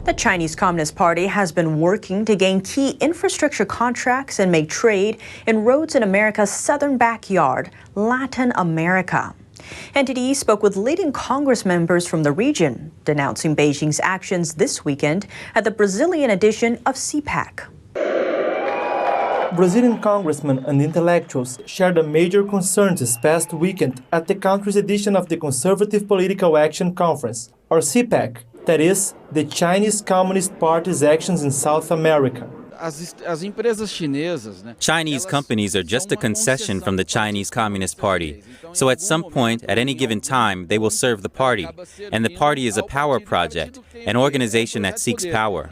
The Chinese Communist Party has been working to gain key infrastructure contracts and make trade in roads in America's southern backyard, Latin America. NTD spoke with leading Congress members from the region, denouncing Beijing's actions this weekend at the Brazilian edition of CPAC. Brazilian congressmen and intellectuals shared a major concern this past weekend at the country's edition of the Conservative Political Action Conference, or CPAC, that is, the Chinese Communist Party's actions in South America. Chinese companies are just a concession from the Chinese Communist Party. So at some point, at any given time, they will serve the party. And the party is a power project, an organization that seeks power.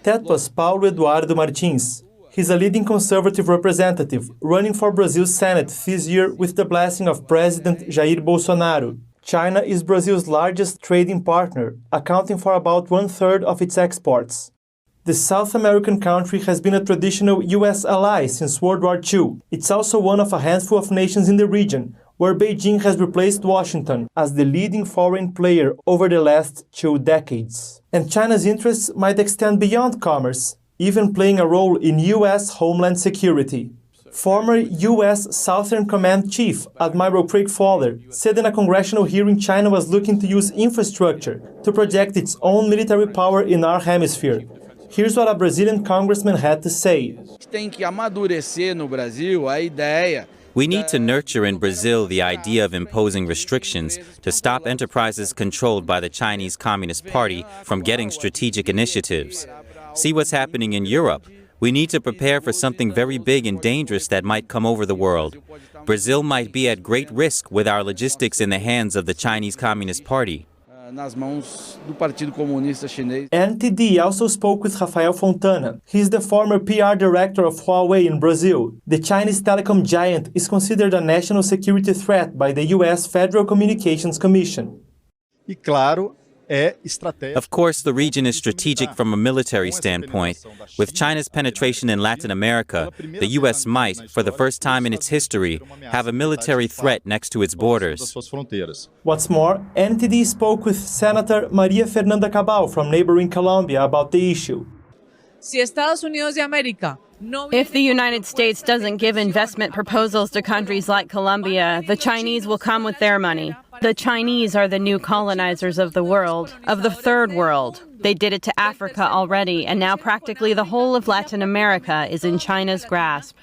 That was Paulo Eduardo Martins. He's a leading conservative representative running for Brazil's Senate this year with the blessing of President Jair Bolsonaro. China is Brazil's largest trading partner, accounting for about one-third of its exports. The South American country has been a traditional U.S. ally since World War II. It's also one of a handful of nations in the region, where Beijing has replaced Washington as the leading foreign player over the last 2 decades. And China's interests might extend beyond commerce, even playing a role in U.S. homeland security. Former U.S. Southern Command Chief Admiral Craig Fowler said in a congressional hearing China was looking to use infrastructure to project its own military power in our hemisphere. Here's what a Brazilian congressman had to say. We need to nurture in Brazil the idea of imposing restrictions to stop enterprises controlled by the Chinese Communist Party from getting strategic initiatives. See what's happening in Europe. We need to prepare for something very big and dangerous that might come over the world. Brazil might be at great risk with our logistics in the hands of the Chinese Communist Party. NTD also spoke with Rafael Fontana. He's the former PR director of Huawei in Brazil. The Chinese telecom giant is considered a national security threat by the U.S. Federal Communications Commission. Of course, the region is strategic from a military standpoint. With China's penetration in Latin America, the U.S. might, for the first time in its history, have a military threat next to its borders. What's more, NTD spoke with Senator Maria Fernanda Cabal from neighboring Colombia about the issue. If the United States doesn't give investment proposals to countries like Colombia, the Chinese will come with their money. The Chinese are the new colonizers of the world, of the third world. They did it to Africa already, and now practically the whole of Latin America is in China's grasp.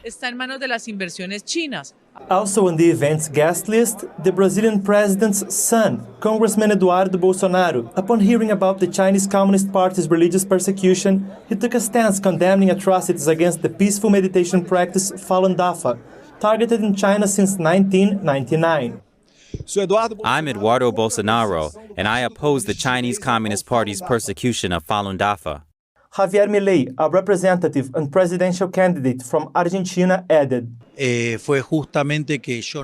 Also on the event's guest list, the Brazilian president's son, Congressman Eduardo Bolsonaro. Upon hearing about the Chinese Communist Party's religious persecution, he took a stance condemning atrocities against the peaceful meditation practice Falun Dafa, targeted in China since 1999. I'm Eduardo Bolsonaro, and I oppose the Chinese Communist Party's persecution of Falun Dafa. Javier Milei, a representative and presidential candidate from Argentina, added,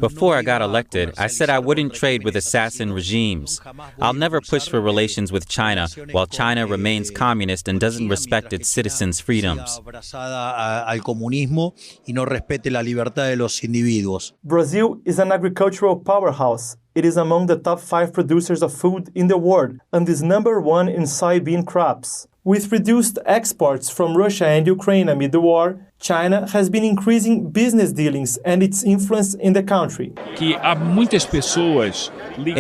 Before I got elected, I said I wouldn't trade with assassin regimes. I'll never push for relations with China while China remains communist and doesn't respect its citizens' freedoms. Brazil is an agricultural powerhouse. It is among the top 5 producers of food in the world and is #1 in soybean crops. With reduced exports from Russia and Ukraine amid the war, China has been increasing business dealings and its influence in the country.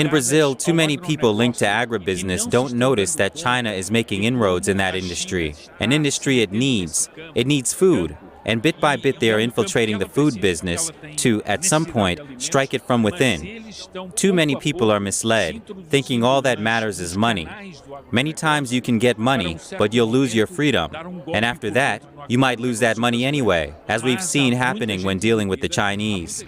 In Brazil, too many people linked to agribusiness don't notice that China is making inroads in that industry. An industry it needs. It needs food. And bit by bit they are infiltrating the food business to, at some point, strike it from within. Too many people are misled, thinking all that matters is money. Many times you can get money, but you'll lose your freedom. And after that, you might lose that money anyway, as we've seen happening when dealing with the Chinese.